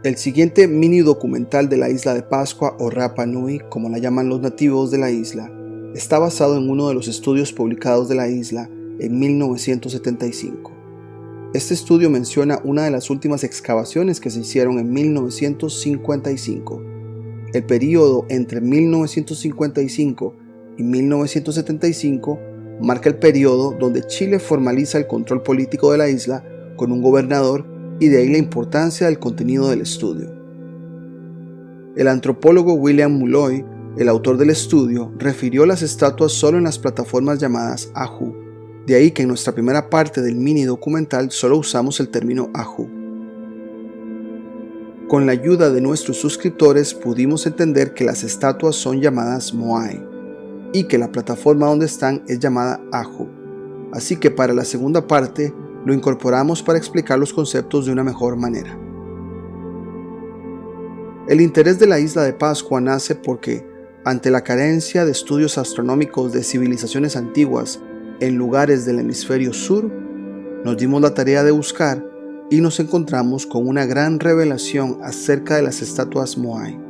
El siguiente mini documental de la isla de Pascua o Rapa Nui, como la llaman los nativos de la isla, está basado en uno de los estudios publicados de la isla en 1975. Este estudio menciona una de las últimas excavaciones que se hicieron en 1955. El período entre 1955 y 1975 marca el período donde Chile formaliza el control político de la isla con un gobernador, y de ahí la importancia del contenido del estudio. El antropólogo William Mulloy, el autor del estudio, refirió las estatuas solo en las plataformas llamadas Ahu. De ahí que en nuestra primera parte del mini documental solo usamos el término Ahu. Con la ayuda de nuestros suscriptores pudimos entender que las estatuas son llamadas Moai y que la plataforma donde están es llamada Ahu. Así que para la segunda parte lo incorporamos para explicar los conceptos de una mejor manera. El interés de la isla de Pascua nace porque, ante la carencia de estudios astronómicos de civilizaciones antiguas en lugares del hemisferio sur, nos dimos la tarea de buscar y nos encontramos con una gran revelación acerca de las estatuas Moai.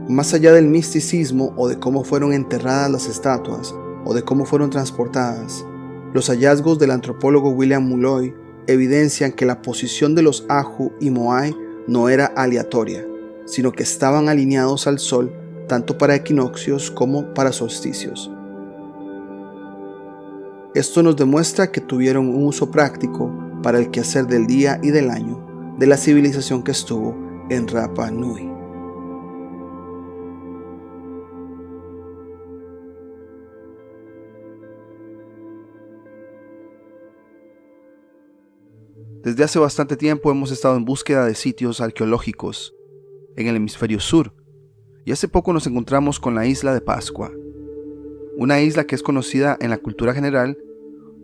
Más allá del misticismo o de cómo fueron enterradas las estatuas o de cómo fueron transportadas, los hallazgos del antropólogo William Mulloy evidencian que la posición de los Ahu y Moai no era aleatoria, sino que estaban alineados al sol tanto para equinoccios como para solsticios. Esto nos demuestra que tuvieron un uso práctico para el quehacer del día y del año de la civilización que estuvo en Rapa Nui. Desde hace bastante tiempo hemos estado en búsqueda de sitios arqueológicos en el hemisferio sur, y hace poco nos encontramos con la isla de Pascua, una isla que es conocida en la cultura general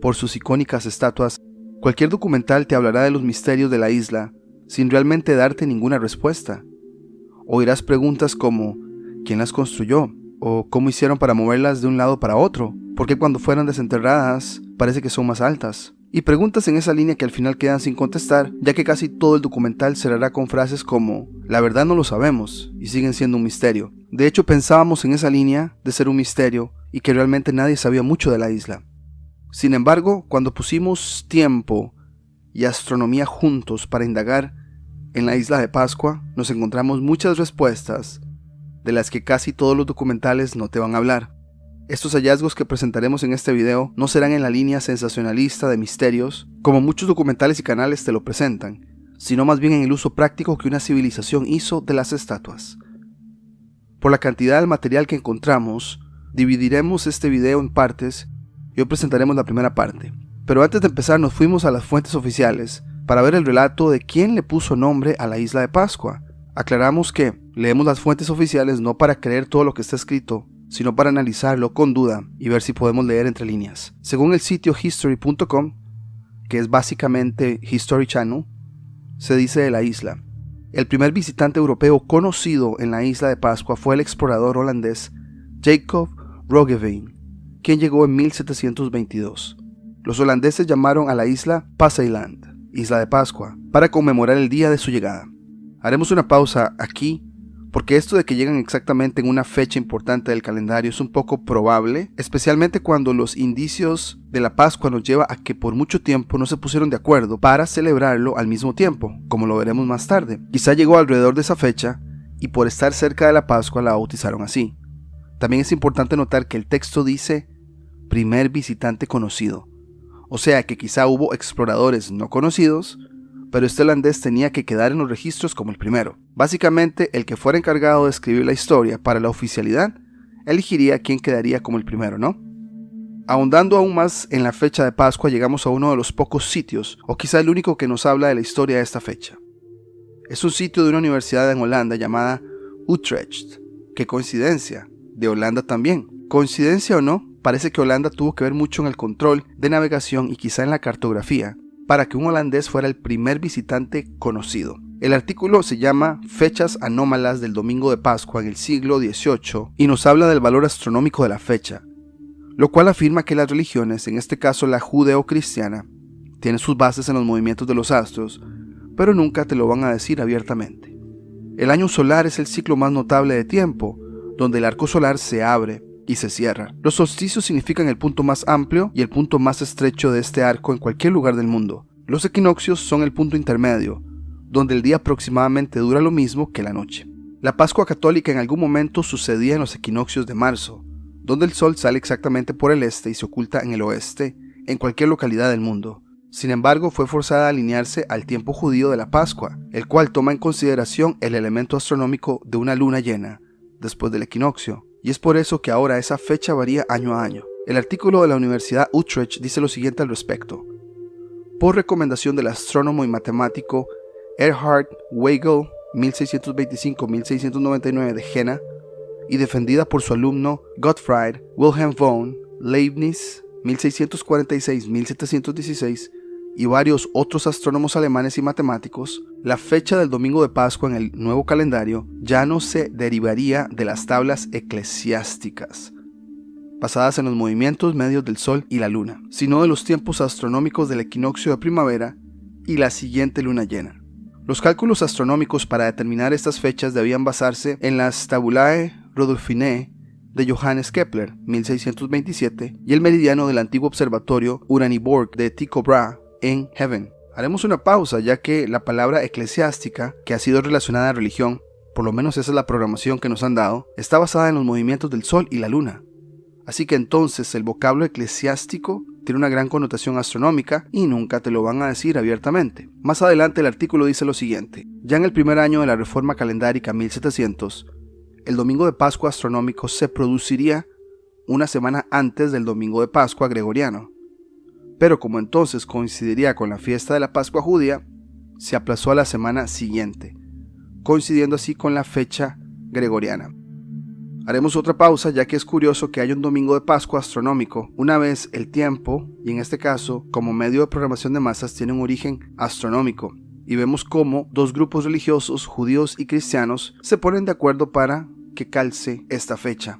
por sus icónicas estatuas. Cualquier documental te hablará de los misterios de la isla sin realmente darte ninguna respuesta. Oirás preguntas como ¿quién las construyó? ¿O cómo hicieron para moverlas de un lado para otro? ¿Por qué cuando fueron desenterradas parece que son más altas? Y preguntas en esa línea que al final quedan sin contestar, ya que casi todo el documental cerrará con frases como la verdad no lo sabemos y siguen siendo un misterio. De hecho, pensábamos en esa línea de ser un misterio y que realmente nadie sabía mucho de la isla. Sin embargo, cuando pusimos tiempo y astronomía juntos para indagar en la isla de Pascua, nos encontramos muchas respuestas de las que casi todos los documentales no te van a hablar. Estos hallazgos que presentaremos en este video no serán en la línea sensacionalista de misterios, como muchos documentales y canales te lo presentan, sino más bien en el uso práctico que una civilización hizo de las estatuas. Por la cantidad de material que encontramos, dividiremos este video en partes y hoy presentaremos la primera parte. Pero antes de empezar nos fuimos a las fuentes oficiales para ver el relato de quién le puso nombre a la isla de Pascua. Aclaramos que leemos las fuentes oficiales no para creer todo lo que está escrito, sino para analizarlo con duda y ver si podemos leer entre líneas. Según el sitio history.com, que es básicamente History Channel, se dice de la isla: el primer visitante europeo conocido en la isla de Pascua fue el explorador holandés Jacob Roggeveen, quien llegó en 1722. Los holandeses llamaron a la isla Paseiland, Isla de Pascua, para conmemorar el día de su llegada. Haremos una pausa aquí, porque esto de que llegan exactamente en una fecha importante del calendario es un poco probable, especialmente cuando los indicios de la Pascua nos lleva a que por mucho tiempo no se pusieron de acuerdo para celebrarlo al mismo tiempo, como lo veremos más tarde. Quizá llegó alrededor de esa fecha y por estar cerca de la Pascua la bautizaron así. También es importante notar que el texto dice primer visitante conocido, o sea que quizá hubo exploradores no conocidos, pero este holandés tenía que quedar en los registros como el primero. Básicamente, el que fuera encargado de escribir la historia para la oficialidad, elegiría quién quedaría como el primero, ¿no? Ahondando aún más en la fecha de Pascua, llegamos a uno de los pocos sitios, o quizá el único que nos habla de la historia de esta fecha. Es un sitio de una universidad en Holanda llamada Utrecht. ¡Qué coincidencia! De Holanda también. Coincidencia o no, parece que Holanda tuvo que ver mucho en el control de navegación y quizá en la cartografía, para que un holandés fuera el primer visitante conocido. El artículo se llama Fechas anómalas del domingo de Pascua en el siglo XVIII y nos habla del valor astronómico de la fecha, lo cual afirma que las religiones, en este caso la judeo-cristiana, tienen sus bases en los movimientos de los astros, pero nunca te lo van a decir abiertamente. El año solar es el ciclo más notable de tiempo, donde el arco solar se abre y se cierra. Los solsticios significan el punto más amplio y el punto más estrecho de este arco en cualquier lugar del mundo. Los equinoccios son el punto intermedio, donde el día aproximadamente dura lo mismo que la noche. La Pascua católica en algún momento sucedía en los equinoccios de marzo, donde el sol sale exactamente por el este y se oculta en el oeste, en cualquier localidad del mundo. Sin embargo, fue forzada a alinearse al tiempo judío de la Pascua, el cual toma en consideración el elemento astronómico de una luna llena, después del equinoccio, y es por eso que ahora esa fecha varía año a año. El artículo de la Universidad Utrecht dice lo siguiente al respecto. Por recomendación del astrónomo y matemático Erhard Weigel, 1625-1699 de Jena, y defendida por su alumno Gottfried Wilhelm von Leibniz, 1646-1716, y varios otros astrónomos alemanes y matemáticos, la fecha del domingo de Pascua en el nuevo calendario ya no se derivaría de las tablas eclesiásticas, basadas en los movimientos medios del Sol y la Luna, sino de los tiempos astronómicos del equinoccio de primavera y la siguiente luna llena. Los cálculos astronómicos para determinar estas fechas debían basarse en las Tabulae Rudolphinae de Johannes Kepler, 1627, y el meridiano del antiguo observatorio Uraniborg de Tycho Brahe en Heaven. Haremos una pausa, ya que la palabra eclesiástica, que ha sido relacionada a religión, por lo menos esa es la programación que nos han dado, está basada en los movimientos del Sol y la Luna. Así que entonces el vocablo eclesiástico tiene una gran connotación astronómica y nunca te lo van a decir abiertamente. Más adelante el artículo dice lo siguiente. Ya en el primer año de la Reforma Calendárica 1700, el domingo de Pascua astronómico se produciría una semana antes del domingo de Pascua gregoriano. Pero como entonces coincidiría con la fiesta de la Pascua judía, se aplazó a la semana siguiente, coincidiendo así con la fecha gregoriana. Haremos otra pausa, ya que es curioso que haya un domingo de Pascua astronómico, una vez el tiempo, y en este caso, como medio de programación de masas, tiene un origen astronómico, y vemos cómo dos grupos religiosos, judíos y cristianos, se ponen de acuerdo para que calce esta fecha.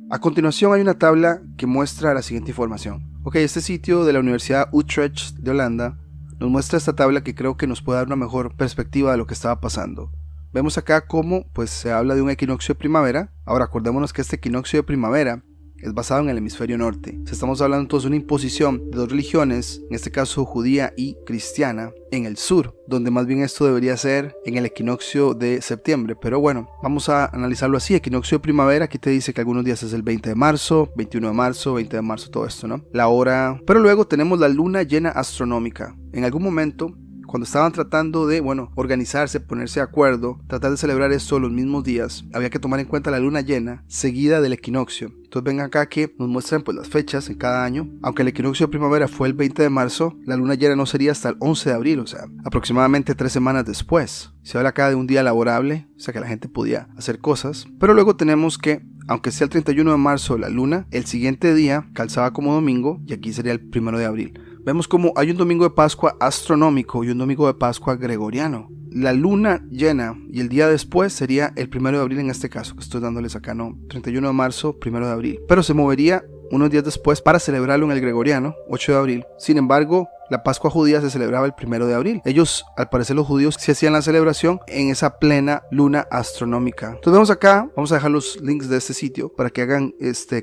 A continuación hay una tabla que muestra la siguiente información. Este sitio de la Universidad Utrecht de Holanda nos muestra esta tabla que creo que nos puede dar una mejor perspectiva de lo que estaba pasando. Vemos acá cómo se habla de un equinoccio de primavera. Ahora acordémonos que este equinoccio de primavera es basado en el hemisferio norte. Estamos hablando entonces de una imposición de dos religiones, en este caso judía y cristiana, en el sur, donde más bien esto debería ser en el equinoccio de septiembre. Pero bueno, vamos a analizarlo así. Equinoccio de primavera, aquí te dice que algunos días es el 20 de marzo, 21 de marzo, 20 de marzo, todo esto, ¿no? La hora. Pero luego tenemos la luna llena astronómica. En algún momento, cuando estaban tratando de, organizarse, ponerse de acuerdo, tratar de celebrar esto los mismos días, había que tomar en cuenta la luna llena seguida del equinoccio. Entonces ven acá que nos muestran las fechas en cada año. Aunque el equinoccio de primavera fue el 20 de marzo, la luna llena no sería hasta el 11 de abril, o sea, aproximadamente 3 semanas después. Se habla acá de un día laborable, o sea que la gente podía hacer cosas. Pero luego tenemos que, aunque sea el 31 de marzo la luna, el siguiente día calzaba como domingo y aquí sería el 1 de abril. Vemos como hay un domingo de Pascua astronómico y un domingo de Pascua gregoriano. La luna llena y el día después sería el 1 de abril en este caso, que estoy dándoles acá, 31 de marzo, 1 de abril. Pero se movería unos días después para celebrarlo en el gregoriano, 8 de abril. Sin embargo, la Pascua judía se celebraba el 1 de abril. Ellos, al parecer los judíos, se hacían la celebración en esa plena luna astronómica. Entonces vemos acá, vamos a dejar los links de este sitio para que hagan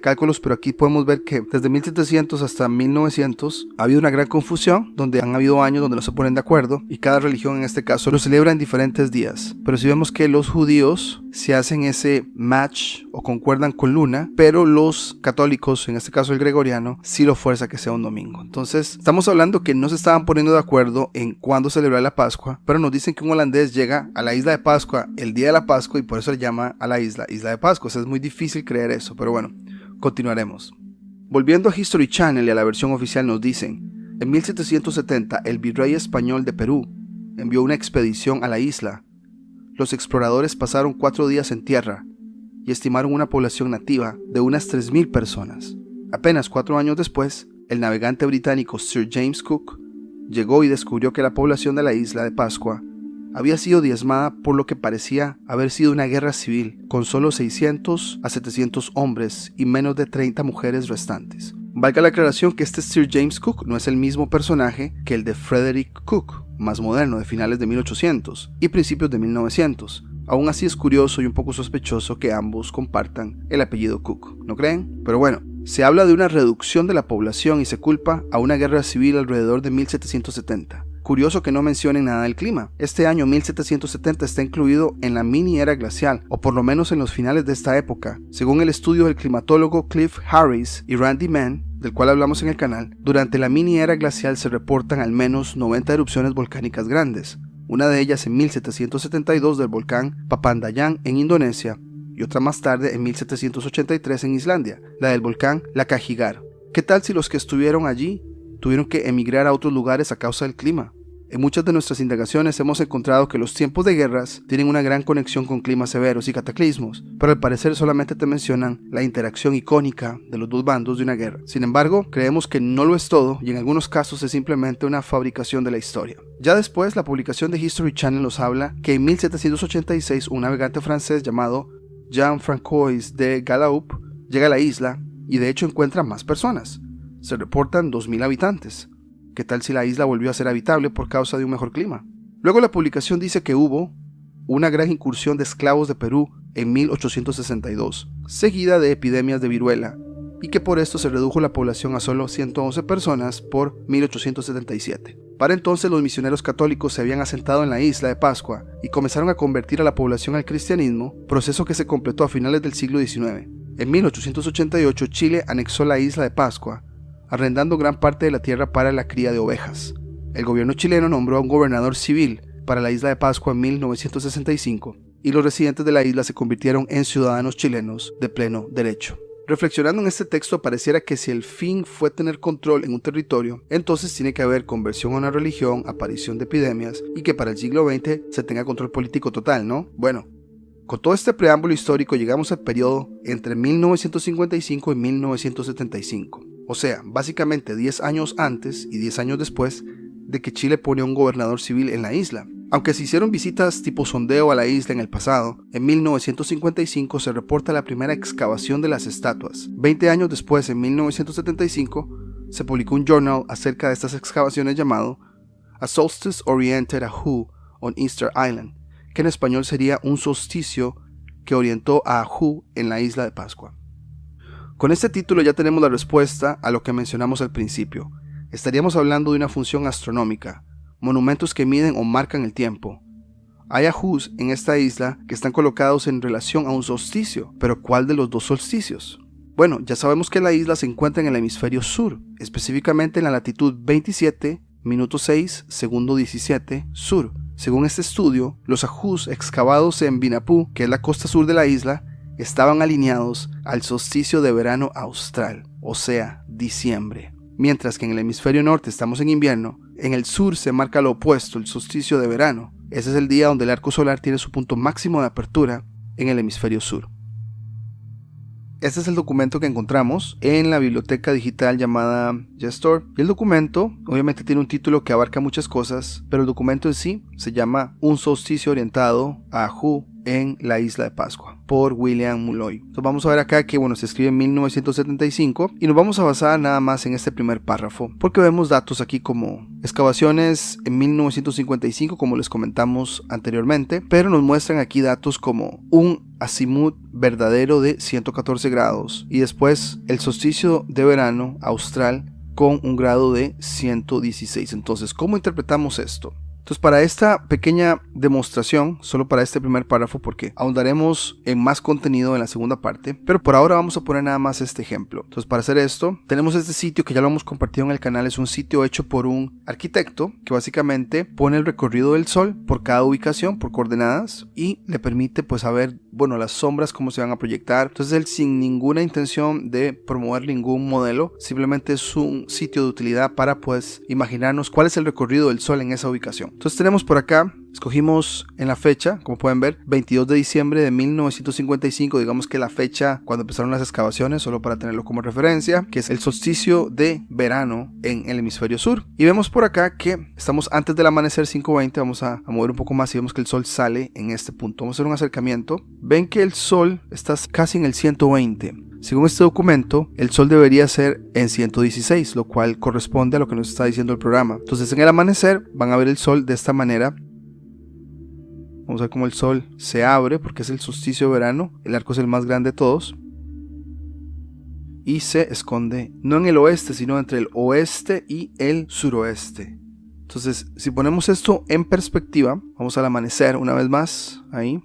cálculos, pero aquí podemos ver que desde 1700 hasta 1900 ha habido una gran confusión, donde han habido años donde no se ponen de acuerdo y cada religión en este caso lo celebra en diferentes días. Pero si vemos que los judíos se hacen ese match o concuerdan con luna, pero los católicos, en este caso el gregoriano, sí lo fuerza que sea un domingo. Entonces estamos hablando que no se estaban poniendo de acuerdo en cuándo celebrar la Pascua, pero nos dicen que un holandés llega a la isla de Pascua el día de la Pascua y por eso le llama a la isla de Pascua. O sea, es muy difícil creer eso, pero bueno, continuaremos. Volviendo a History Channel y a la versión oficial nos dicen, en 1770 el virrey español de Perú envió una expedición a la isla. Los exploradores pasaron 4 días en tierra y estimaron una población nativa de unas 3.000 personas. Apenas 4 años después, el navegante británico Sir James Cook llegó y descubrió que la población de la isla de Pascua había sido diezmada por lo que parecía haber sido una guerra civil, con solo 600 a 700 hombres y menos de 30 mujeres restantes. Valga la aclaración que este Sir James Cook no es el mismo personaje que el de Frederick Cook, más moderno, de finales de 1800 y principios de 1900. Aún así es curioso y un poco sospechoso que ambos compartan el apellido Cook, ¿no creen? Pero bueno, se habla de una reducción de la población y se culpa a una guerra civil alrededor de 1770. Curioso que no mencionen nada del clima. Este año 1770 está incluido en la mini era glacial, o por lo menos en los finales de esta época. Según el estudio del climatólogo Cliff Harris y Randy Mann, del cual hablamos en el canal, durante la mini era glacial se reportan al menos 90 erupciones volcánicas grandes. Una de ellas en 1772 del volcán Papandayan en Indonesia y otra más tarde en 1783 en Islandia, la del volcán Lakajigar. ¿Qué tal si los que estuvieron allí tuvieron que emigrar a otros lugares a causa del clima? En muchas de nuestras indagaciones hemos encontrado que los tiempos de guerras tienen una gran conexión con climas severos y cataclismos, pero al parecer solamente te mencionan la interacción icónica de los dos bandos de una guerra. Sin embargo, creemos que no lo es todo y en algunos casos es simplemente una fabricación de la historia. Ya después, la publicación de History Channel nos habla que en 1786 un navegante francés llamado Jean-François de Galaup llega a la isla y de hecho encuentra más personas. Se reportan 2000 habitantes. ¿Qué tal si la isla volvió a ser habitable por causa de un mejor clima? Luego la publicación dice que hubo una gran incursión de esclavos de Perú en 1862, seguida de epidemias de viruela, y que por esto se redujo la población a solo 111 personas por 1877. Para entonces los misioneros católicos se habían asentado en la isla de Pascua y comenzaron a convertir a la población al cristianismo, proceso que se completó a finales del siglo XIX. En 1888 Chile anexó la isla de Pascua, arrendando gran parte de la tierra para la cría de ovejas. El gobierno chileno nombró a un gobernador civil para la isla de Pascua en 1965 y los residentes de la isla se convirtieron en ciudadanos chilenos de pleno derecho. Reflexionando en este texto, pareciera que si el fin fue tener control en un territorio, entonces tiene que haber conversión a una religión, aparición de epidemias y que para el siglo XX se tenga control político total, ¿no? Bueno, con todo este preámbulo histórico llegamos al periodo entre 1955 y 1975. O sea, básicamente 10 años antes y 10 años después de que Chile pone a un gobernador civil en la isla. Aunque se hicieron visitas tipo sondeo a la isla en el pasado, en 1955 se reporta la primera excavación de las estatuas. 20 años después, en 1975, se publicó un journal acerca de estas excavaciones llamado A Solstice Oriented a Who on Easter Island, que en español sería un solsticio que orientó a Who en la isla de Pascua. Con este título ya tenemos la respuesta a lo que mencionamos al principio. Estaríamos hablando de una función astronómica, monumentos que miden o marcan el tiempo. Hay ajús en esta isla que están colocados en relación a un solsticio, pero ¿cuál de los dos solsticios? Bueno, ya sabemos que la isla se encuentra en el hemisferio sur, específicamente en la latitud 27, minuto 6, segundo 17, sur. Según este estudio, los ajús excavados en Vinapú, que es la costa sur de la isla, estaban alineados al solsticio de verano austral, o sea, diciembre. Mientras que en el hemisferio norte estamos en invierno, en el sur se marca lo opuesto, el solsticio de verano. Ese es el día donde el arco solar tiene su punto máximo de apertura en el hemisferio sur. Este es el documento que encontramos en la biblioteca digital llamada Gestor. Y el documento obviamente tiene un título que abarca muchas cosas, pero el documento en sí se llama Un solsticio orientado a Who en la isla de Pascua, por William Mulloy. Entonces vamos a ver acá que se escribe en 1975 y nos vamos a basar nada más en este primer párrafo, porque vemos datos aquí como excavaciones en 1955, como les comentamos anteriormente, pero nos muestran aquí datos como un azimut verdadero de 114 grados y después el solsticio de verano austral con un grado de 116. Entonces, ¿cómo interpretamos esto? Entonces, para esta pequeña demostración, solo para este primer párrafo, porque ahondaremos en más contenido en la segunda parte, pero por ahora vamos a poner nada más este ejemplo. Entonces, para hacer esto, tenemos este sitio que ya lo hemos compartido en el canal. Es un sitio hecho por un arquitecto que básicamente pone el recorrido del sol por cada ubicación, por coordenadas, y le permite saber, las sombras, cómo se van a proyectar. Entonces, él sin ninguna intención de promover ningún modelo, simplemente es un sitio de utilidad para imaginarnos cuál es el recorrido del sol en esa ubicación. Entonces tenemos por acá, escogimos en la fecha, como pueden ver, 22 de diciembre de 1955, digamos que la fecha cuando empezaron las excavaciones, solo para tenerlo como referencia, que es el solsticio de verano en el hemisferio sur. Y vemos por acá que estamos antes del amanecer 5:20, vamos a mover un poco más y vemos que el sol sale en este punto. Vamos a hacer un acercamiento. Ven que el sol está casi en el 120. Según este documento, el sol debería ser en 116, lo cual corresponde a lo que nos está diciendo el programa. Entonces en el amanecer van a ver el sol de esta manera. Vamos a ver cómo el sol se abre porque es el solsticio de verano. El arco es el más grande de todos. Y se esconde no en el oeste, sino entre el oeste y el suroeste. Entonces, si ponemos esto en perspectiva, vamos al amanecer una vez más, ahí.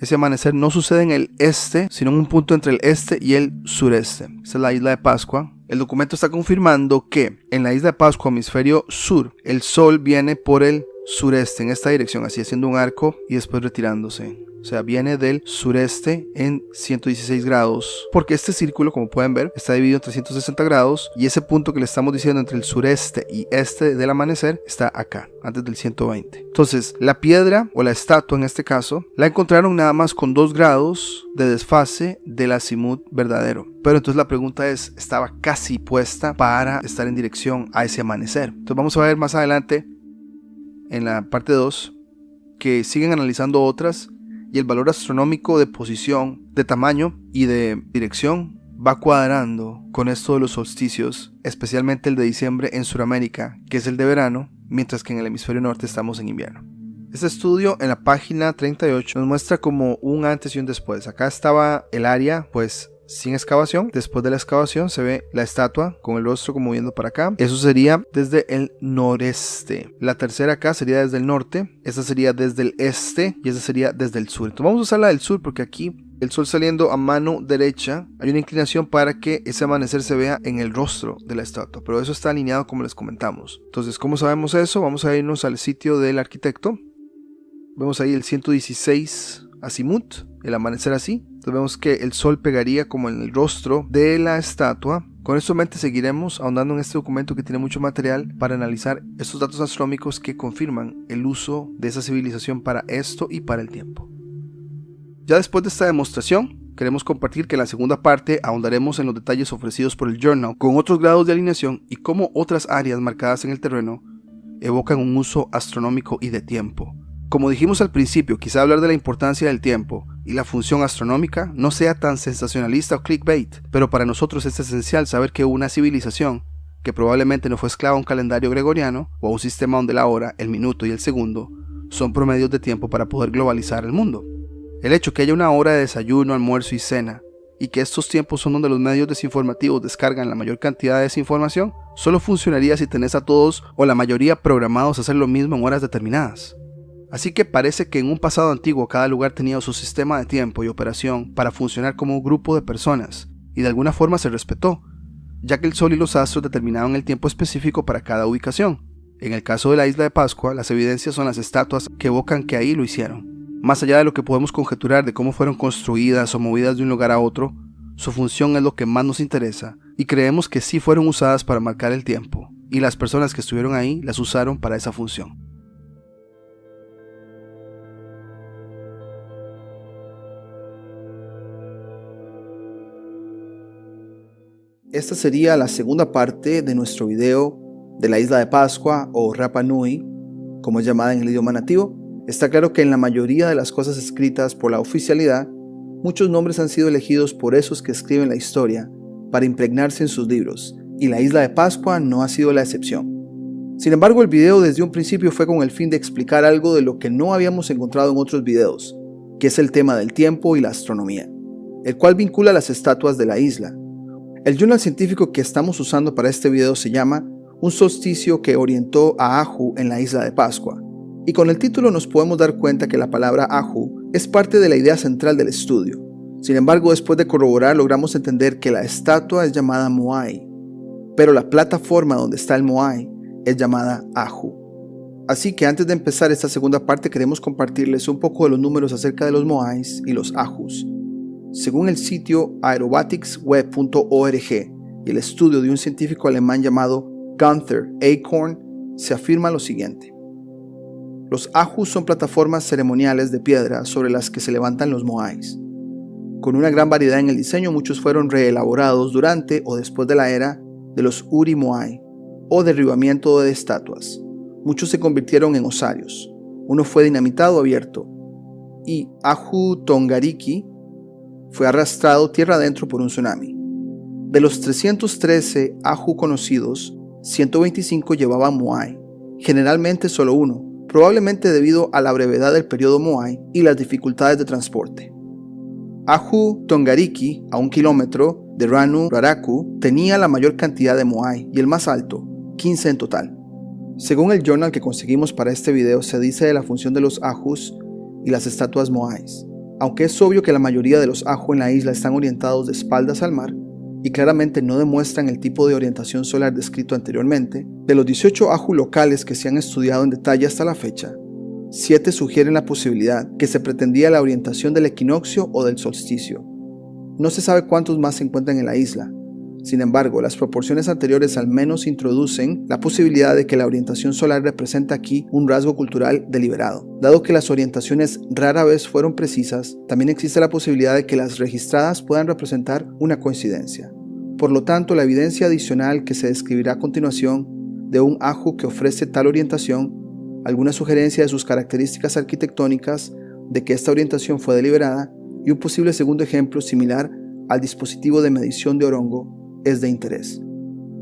Ese amanecer no sucede en el este, sino en un punto entre el este y el sureste. Esta es la isla de Pascua. El documento está confirmando que en la isla de Pascua, hemisferio sur, el sol viene por el sureste, en esta dirección, así haciendo un arco y después retirándose. O sea, viene del sureste en 116 grados, porque este círculo, como pueden ver, está dividido en 360 grados y ese punto que le estamos diciendo entre el sureste y este del amanecer está acá, antes del 120. Entonces, la piedra o la estatua en este caso, la encontraron nada más con 2 grados de desfase del azimut verdadero. Pero entonces la pregunta es, ¿estaba casi puesta para estar en dirección a ese amanecer? Entonces vamos a ver más adelante, en la parte 2, que siguen analizando otras y el valor astronómico de posición, de tamaño y de dirección va cuadrando con esto de los solsticios, especialmente el de diciembre en Sudamérica, que es el de verano, mientras que en el hemisferio norte estamos en invierno. Este estudio en la página 38 nos muestra como un antes y un después. Acá estaba el área pues sin excavación. Después de la excavación se ve la estatua con el rostro como viendo para acá. Eso sería desde el noreste. La tercera acá sería desde el norte. Esta sería desde el este y esta sería desde el sur. Entonces vamos a usar la del sur porque aquí el sol saliendo a mano derecha hay una inclinación para que ese amanecer se vea en el rostro de la estatua, pero eso está alineado como les comentamos. Entonces, ¿cómo sabemos eso? Vamos a irnos al sitio del arquitecto. Vemos ahí el 116 azimut, el amanecer así. Entonces vemos que el sol pegaría como en el rostro de la estatua. Con esto en mente seguiremos ahondando en este documento que tiene mucho material para analizar estos datos astronómicos que confirman el uso de esa civilización para esto y para el tiempo. Ya después de esta demostración, queremos compartir que en la segunda parte ahondaremos en los detalles ofrecidos por el Journal con otros grados de alineación y cómo otras áreas marcadas en el terreno evocan un uso astronómico y de tiempo. Como dijimos al principio, quizá hablar de la importancia del tiempo y la función astronómica no sea tan sensacionalista o clickbait, pero para nosotros es esencial saber que una civilización, que probablemente no fue esclava a un calendario gregoriano o a un sistema donde la hora, el minuto y el segundo son promedios de tiempo para poder globalizar el mundo. El hecho que haya una hora de desayuno, almuerzo y cena, y que estos tiempos son donde los medios desinformativos descargan la mayor cantidad de desinformación, solo funcionaría si tenés a todos o la mayoría programados a hacer lo mismo en horas determinadas. Así que parece que en un pasado antiguo cada lugar tenía su sistema de tiempo y operación para funcionar como un grupo de personas, y de alguna forma se respetó, ya que el sol y los astros determinaban el tiempo específico para cada ubicación. En el caso de la isla de Pascua, las evidencias son las estatuas que evocan que ahí lo hicieron. Más allá de lo que podemos conjeturar de cómo fueron construidas o movidas de un lugar a otro, su función es lo que más nos interesa, y creemos que sí fueron usadas para marcar el tiempo, y las personas que estuvieron ahí las usaron para esa función. Esta sería la segunda parte de nuestro video de la isla de Pascua o Rapa Nui, como es llamada en el idioma nativo. Está claro que en la mayoría de las cosas escritas por la oficialidad, muchos nombres han sido elegidos por esos que escriben la historia para impregnarse en sus libros, y la isla de Pascua no ha sido la excepción. Sin embargo, el video desde un principio fue con el fin de explicar algo de lo que no habíamos encontrado en otros videos, que es el tema del tiempo y la astronomía, el cual vincula las estatuas de la isla. El journal científico que estamos usando para este video se llama Un solsticio que orientó a Ahu en la isla de Pascua. Y con el título nos podemos dar cuenta que la palabra Ahu es parte de la idea central del estudio. Sin embargo, después de corroborar logramos entender que la estatua es llamada Moai, pero la plataforma donde está el Moai es llamada Ahu. Así que antes de empezar esta segunda parte queremos compartirles un poco de los números acerca de los Moais y los Ahus. Según el sitio aerobaticsweb.org y el estudio de un científico alemán llamado Gunther Acorn, se afirma lo siguiente. Los Ahus son plataformas ceremoniales de piedra sobre las que se levantan los Moais. Con una gran variedad en el diseño, muchos fueron reelaborados durante o después de la era de los Uri Moai, o derribamiento de estatuas. Muchos se convirtieron en osarios. Uno fue dinamitado abierto, y Ahu Tongariki fue arrastrado tierra adentro por un tsunami. De los 313 Ahu conocidos, 125 llevaban Moai, generalmente solo uno, probablemente debido a la brevedad del periodo Moai y las dificultades de transporte. Ahu Tongariki, a 1 kilómetro de Ranu Raraku, tenía la mayor cantidad de Moai y el más alto, 15 en total. Según el journal que conseguimos para este video, se dice de la función de los Ahus y las estatuas Moais. Aunque es obvio que la mayoría de los Ahu en la isla están orientados de espaldas al mar y claramente no demuestran el tipo de orientación solar descrito anteriormente, de los 18 Ahu locales que se han estudiado en detalle hasta la fecha, 7 sugieren la posibilidad que se pretendía la orientación del equinoccio o del solsticio. No se sabe cuántos más se encuentran en la isla. Sin embargo, las proporciones anteriores al menos introducen la posibilidad de que la orientación solar representa aquí un rasgo cultural deliberado. Dado que las orientaciones rara vez fueron precisas, también existe la posibilidad de que las registradas puedan representar una coincidencia. Por lo tanto, la evidencia adicional que se describirá a continuación de un Ahu que ofrece tal orientación, alguna sugerencia de sus características arquitectónicas, de que esta orientación fue deliberada, y un posible segundo ejemplo similar al dispositivo de medición de Orongo es de interés.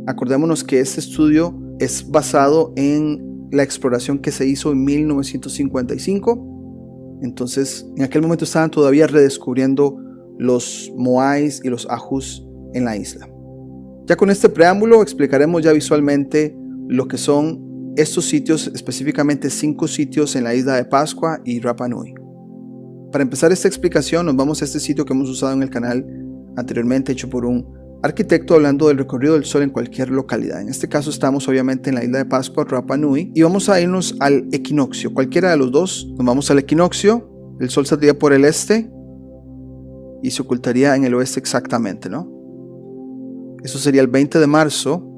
Acordémonos que este estudio es basado en la exploración que se hizo en 1955. Entonces, en aquel momento estaban todavía redescubriendo los Moais y los Ahus en la isla. Ya con este preámbulo explicaremos ya visualmente lo que son estos sitios, específicamente 5 sitios en la isla de Pascua y Rapa Nui. Para empezar esta explicación nos vamos a este sitio que hemos usado en el canal anteriormente, hecho por un arquitecto hablando del recorrido del sol en cualquier localidad. En este caso estamos obviamente en la isla de Pascua, Rapa Nui, y vamos a irnos al equinoccio, cualquiera de los dos. Nos vamos al equinoccio, el sol saldría por el este y se ocultaría en el oeste exactamente, ¿no? Eso sería el 20 de marzo.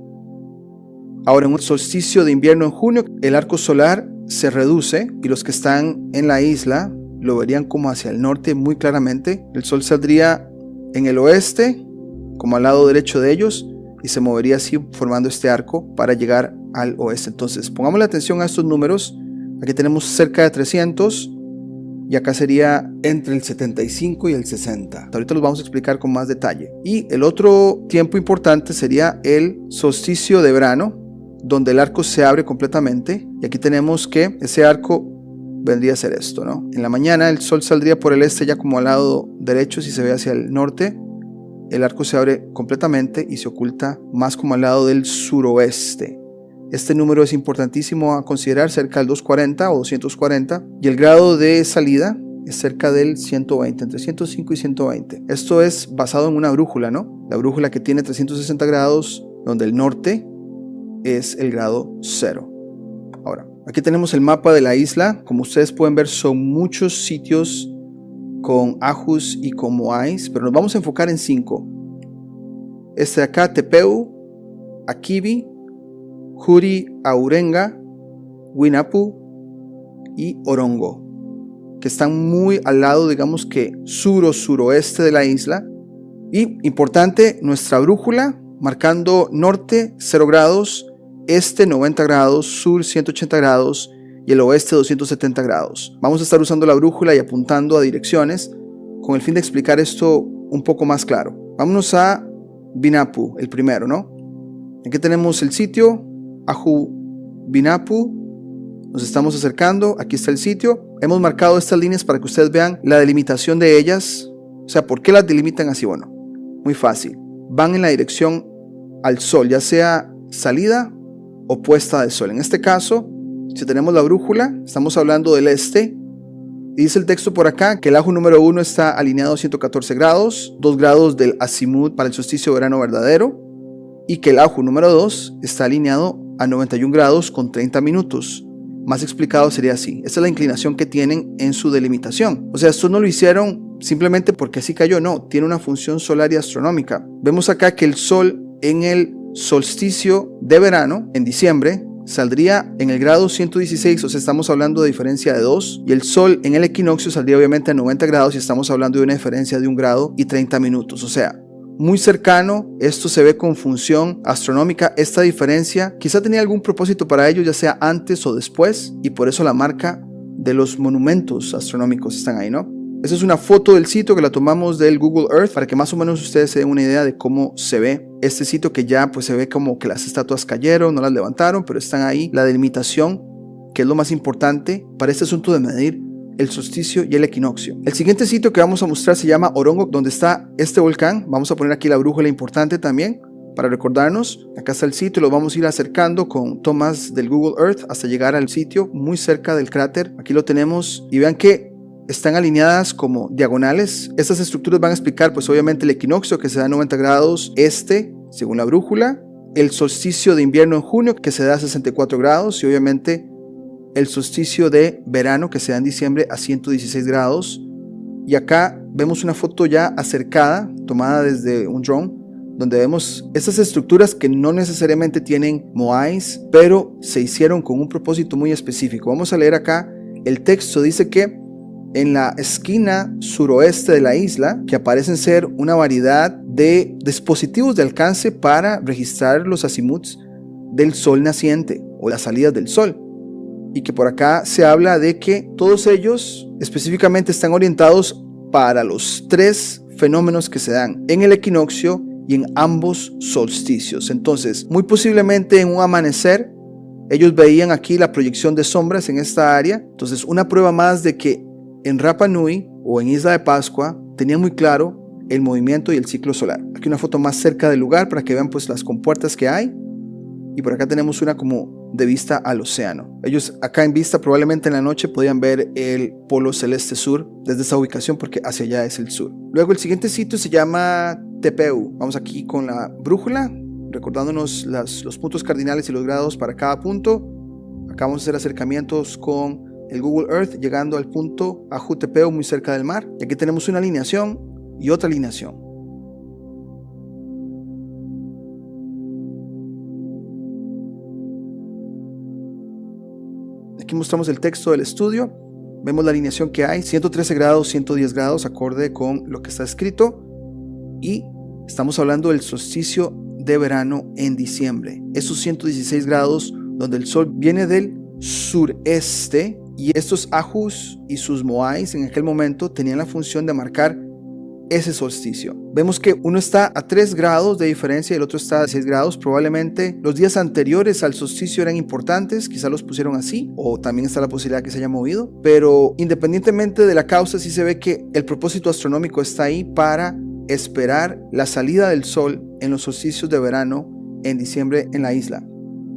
Ahora, en un solsticio de invierno en junio, el arco solar se reduce y los que están en la isla lo verían como hacia el norte muy claramente. El sol saldría en el oeste, como al lado derecho de ellos, y se movería así formando este arco para llegar al oeste. Entonces, pongamos la atención a estos números. Aquí tenemos cerca de 300 y acá sería entre el 75 y el 60. Ahorita los vamos a explicar con más detalle. Y el otro tiempo importante sería el solsticio de verano, donde el arco se abre completamente, y aquí tenemos que ese arco vendría a ser esto, ¿no? En la mañana el sol saldría por el este ya como al lado derecho. Si se ve hacia el norte, el arco se abre completamente y se oculta más como al lado del suroeste. Este número es importantísimo a considerar, cerca del 240 o 240, y el grado de salida es cerca del 120, entre 105 y 120. Esto es basado en una brújula, ¿no? La brújula que tiene 360 grados, donde el norte es el grado 0. Ahora, aquí tenemos el mapa de la isla. Como ustedes pueden ver, son muchos sitios con Ahus y con Moais, pero nos vamos a enfocar en 5. Este de acá, Tepeu, Akibi, Huri Aurenga, Winapu y Orongo, que están muy al lado, digamos que sur o suroeste de la isla. Y importante, nuestra brújula marcando norte 0 grados, este 90 grados, sur 180 grados y el oeste 270 grados. Vamos a estar usando la brújula y apuntando a direcciones con el fin de explicar esto un poco más claro. Vámonos a Binapu, el primero, ¿no? Aquí tenemos el sitio, Ahu Binapu. Nos estamos acercando, aquí está el sitio. Hemos marcado estas líneas para que ustedes vean la delimitación de ellas. O sea, ¿por qué las delimitan así? Bueno, muy fácil. Van en la dirección al sol, ya sea salida o puesta del sol. En este caso, si tenemos la brújula, estamos hablando del este. Y dice el texto por acá que el Ahu número 1 está alineado a 114 grados, 2 grados del azimut para el solsticio de verano verdadero, y que el Ahu número 2 está alineado a 91 grados con 30 minutos. Más explicado sería así. Esta es la inclinación que tienen en su delimitación. O sea, esto no lo hicieron simplemente porque así cayó, no, tiene una función solar y astronómica. Vemos acá que el sol en el solsticio de verano, en diciembre, saldría en el grado 116, o sea, estamos hablando de diferencia de 2, y el sol en el equinoccio saldría obviamente a 90 grados y estamos hablando de una diferencia de 1 grado y 30 minutos, o sea, muy cercano. Esto se ve con función astronómica. Esta diferencia quizá tenía algún propósito para ellos, ya sea antes o después, y por eso la marca de los monumentos astronómicos están ahí, ¿no? Esta es una foto del sitio que la tomamos del Google Earth para que más o menos ustedes se den una idea de cómo se ve este sitio, que ya pues se ve como que las estatuas cayeron, no las levantaron, pero están ahí. La delimitación, que es lo más importante para este asunto de medir el solsticio y el equinoccio. El siguiente sitio que vamos a mostrar se llama Orongo, donde está este volcán. Vamos a poner aquí la brújula importante también para recordarnos. Acá está el sitio, lo vamos a ir acercando con tomas del Google Earth hasta llegar al sitio muy cerca del cráter. Aquí lo tenemos y vean que están alineadas como diagonales. Estas estructuras van a explicar pues obviamente el equinoccio, que se da a 90 grados este según la brújula, el solsticio de invierno en junio, que se da a 64 grados, y obviamente el solsticio de verano, que se da en diciembre a 116 grados. Y acá vemos una foto ya acercada, tomada desde un drone, donde vemos estas estructuras que no necesariamente tienen moais, pero se hicieron con un propósito muy específico. Vamos a leer acá el texto. Dice que en la esquina suroeste de la isla, que aparecen ser una variedad de dispositivos de alcance para registrar los azimuts del sol naciente o las salidas del sol, y que por acá se habla de que todos ellos específicamente están orientados para los 3 fenómenos que se dan en el equinoccio y en ambos solsticios. Entonces, muy posiblemente en un amanecer ellos veían aquí la proyección de sombras en esta área. Entonces, una prueba más de que en Rapa Nui o en Isla de Pascua tenían muy claro el movimiento y el ciclo solar. Aquí una foto más cerca del lugar para que vean pues las compuertas que hay, y por acá tenemos una como de vista al océano. Ellos acá en vista probablemente en la noche podían ver el polo celeste sur desde esa ubicación, porque hacia allá es el sur. Luego el siguiente sitio se llama Tepeu. Vamos aquí con la brújula recordándonos los puntos cardinales y los grados para cada punto. Acá vamos a hacer acercamientos con el Google Earth, llegando al punto Ajutepeu, muy cerca del mar. Y aquí tenemos una alineación y otra alineación. Aquí mostramos el texto del estudio. Vemos la alineación que hay, 113 grados, 110 grados, acorde con lo que está escrito. Y estamos hablando del solsticio de verano en diciembre. Esos 116 grados donde el sol viene del sureste, y estos ajus y sus moais en aquel momento tenían la función de marcar ese solsticio. Vemos que uno está a 3 grados de diferencia y el otro está a 6 grados. Probablemente los días anteriores al solsticio eran importantes, quizá los pusieron así, o también está la posibilidad que se haya movido, pero independientemente de la causa, sí se ve que el propósito astronómico está ahí para esperar la salida del sol en los solsticios de verano en diciembre en la isla.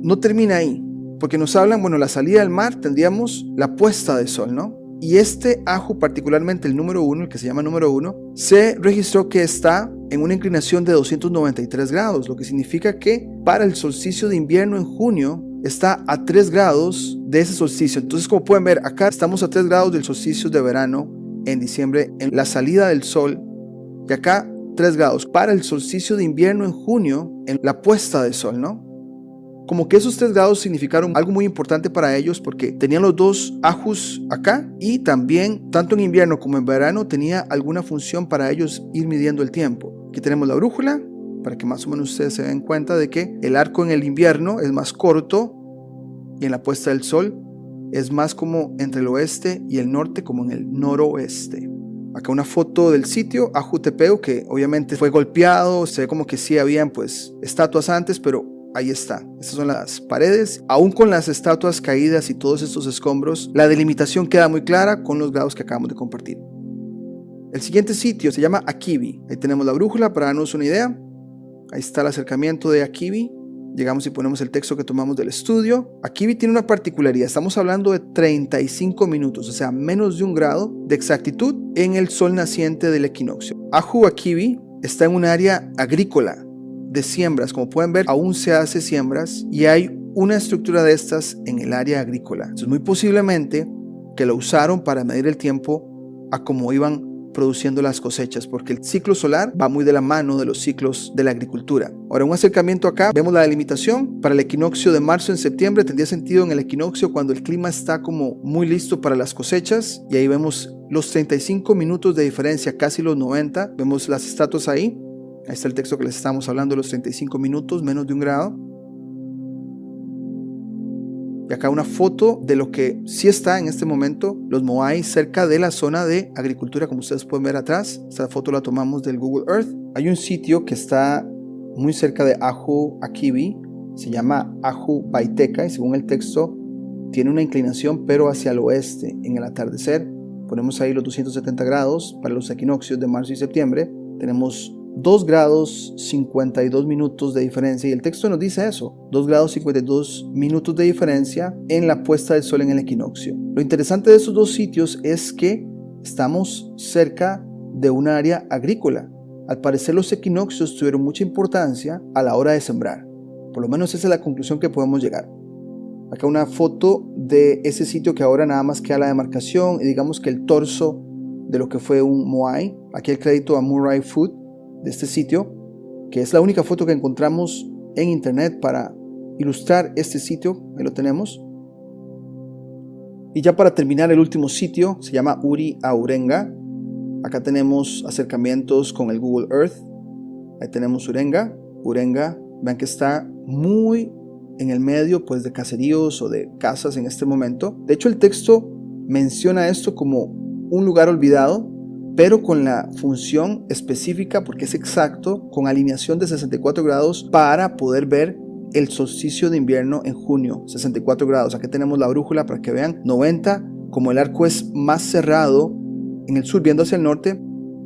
No termina ahí, porque nos hablan, bueno, la salida del mar tendríamos la puesta de sol, ¿no? Y este aju, particularmente el número 1, el que se llama número 1, se registró que está en una inclinación de 293 grados, lo que significa que para el solsticio de invierno en junio está a 3 grados de ese solsticio. Entonces, como pueden ver, acá estamos a 3 grados del solsticio de verano en diciembre, en la salida del sol, y acá 3 grados para el solsticio de invierno en junio, en la puesta de sol, ¿no? Como que esos 3 grados significaron algo muy importante para ellos, porque tenían los dos ajus acá, y también tanto en invierno como en verano tenía alguna función para ellos ir midiendo el tiempo. Aquí tenemos la brújula para que más o menos ustedes se den cuenta de que el arco en el invierno es más corto y en la puesta del sol es más como entre el oeste y el norte, como en el noroeste. Acá una foto del sitio Ajutepeu, que obviamente fue golpeado. Se ve como que sí habían pues estatuas antes, pero ahí está. Estas son las paredes. Aún con las estatuas caídas y todos estos escombros, la delimitación queda muy clara con los grados que acabamos de compartir. El siguiente sitio se llama Akibi. Ahí tenemos la brújula para darnos una idea. Ahí está el acercamiento de Akibi. Llegamos y ponemos el texto que tomamos del estudio. Akibi tiene una particularidad. Estamos hablando de 35 minutos, o sea, menos de 1 grado de exactitud en el sol naciente del equinoccio. Aju Akibi está en un área agrícola de siembras. Como pueden ver, aún se hace siembras y hay una estructura de estas en el área agrícola. Entonces, muy posiblemente que lo usaron para medir el tiempo a cómo iban produciendo las cosechas, porque el ciclo solar va muy de la mano de los ciclos de la agricultura. Ahora, un acercamiento acá, vemos la delimitación para el equinoccio de marzo en septiembre. Tendría sentido en el equinoccio cuando el clima está como muy listo para las cosechas, y ahí vemos los 35 minutos de diferencia, casi los 90. Vemos las estatuas ahí. Ahí está el texto que les estamos hablando, los 35 minutos, menos de 1 grado. Y acá una foto de lo que sí está en este momento, los Moai cerca de la zona de agricultura, como ustedes pueden ver atrás. Esta foto la tomamos del Google Earth. Hay un sitio que está muy cerca de Ahu Akibi, se llama Ahu Baiteca y según el texto tiene una inclinación pero hacia el oeste. En el atardecer ponemos ahí los 270 grados para los equinoccios de marzo y septiembre. Tenemos 2 grados 52 minutos de diferencia y el texto nos dice eso, 2 grados 52 minutos de diferencia en la puesta del sol en el equinoccio. Lo interesante de esos dos sitios es que estamos cerca de un área agrícola. Al parecer los equinoccios tuvieron mucha importancia a la hora de sembrar. Por lo menos esa es la conclusión que podemos llegar. Acá una foto de ese sitio que ahora nada más queda la demarcación y digamos que el torso de lo que fue un Moai. Aquí el crédito a Murray Food de este sitio, que es la única foto que encontramos en internet para ilustrar este sitio. Ahí lo tenemos. Y ya para terminar, el último sitio se llama Uri Aurenga. Acá tenemos acercamientos con el Google Earth. Ahí tenemos Urenga. Vean que está muy en el medio pues de caseríos o de casas en este momento. De hecho, el texto menciona esto como un lugar olvidado, pero con la función específica, porque es exacto, con alineación de 64 grados para poder ver el solsticio de invierno en junio, 64 grados. Aquí tenemos la brújula para que vean, 90, como el arco es más cerrado en el sur viendo hacia el norte,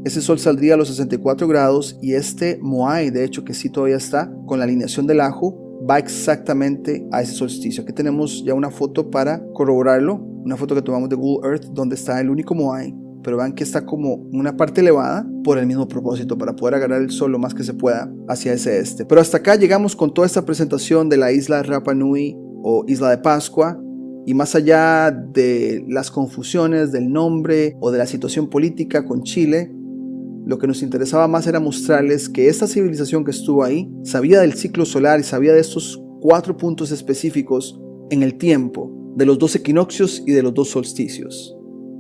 ese sol saldría a los 64 grados y este Moai, de hecho que sí todavía está, con la alineación del Ahu, va exactamente a ese solsticio. Aquí tenemos ya una foto para corroborarlo, una foto que tomamos de Google Earth donde está el único Moai. Pero vean que está como una parte elevada por el mismo propósito, para poder agarrar el sol lo más que se pueda hacia ese este. Pero hasta acá llegamos con toda esta presentación de la isla Rapa Nui o Isla de Pascua. Y más allá de las confusiones del nombre o de la situación política con Chile, lo que nos interesaba más era mostrarles que esta civilización que estuvo ahí sabía del ciclo solar y sabía de estos 4 puntos específicos en el tiempo, de los 2 equinoccios y de los 2 solsticios.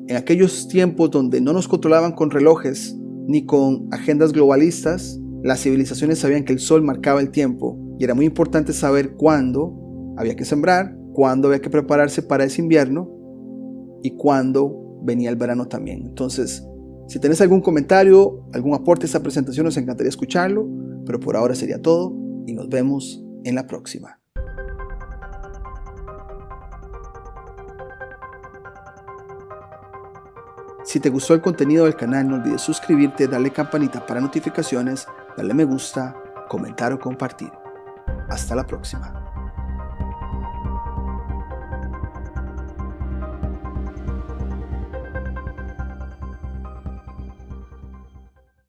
En aquellos tiempos donde no nos controlaban con relojes ni con agendas globalistas, las civilizaciones sabían que el sol marcaba el tiempo y era muy importante saber cuándo había que sembrar, cuándo había que prepararse para ese invierno y cuándo venía el verano también. Entonces, si tenés algún comentario, algún aporte a esta presentación, nos encantaría escucharlo, pero por ahora sería todo y nos vemos en la próxima. Si te gustó el contenido del canal, no olvides suscribirte, darle campanita para notificaciones, darle me gusta, comentar o compartir. Hasta la próxima.